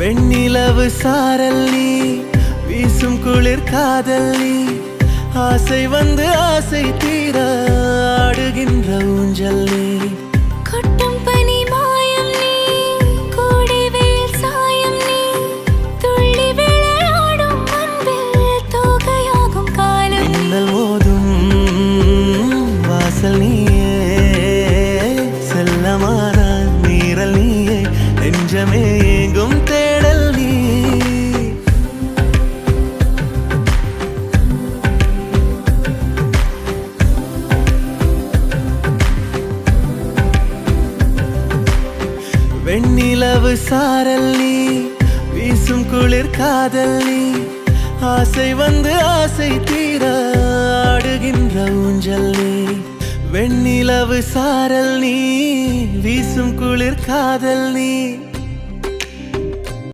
வெண்ணிலவு சாரல் நீ, வீசும் குளிர் காதல் நீ, ஆசை வந்து ஆசை தீர ஆடுகின்ற ஊஞ்சல் நீ. கொட்டும் பனி மாயம் நீ, கோடை வெயில் சாயம் நீ, துள்ளி விளையாடும் அன்பில் தோகையாகும் காலம் நீ. மின்னல் மோதும் வாசல் நீயே, செல்லமான நீரல் நீயே, நெஞ்சமே எங்கும் தேடல் நீ. வெண்ணிலவு சாரல் நீ, வீசும் குளிர் காதல் நீ, ஆசை வந்து ஆசை தீர ஆடுகின்ற ஊஞ்சல் நீ. வெண்ணிலவு சாரல் நீ, வீசும் குளிர் காதல் நீ,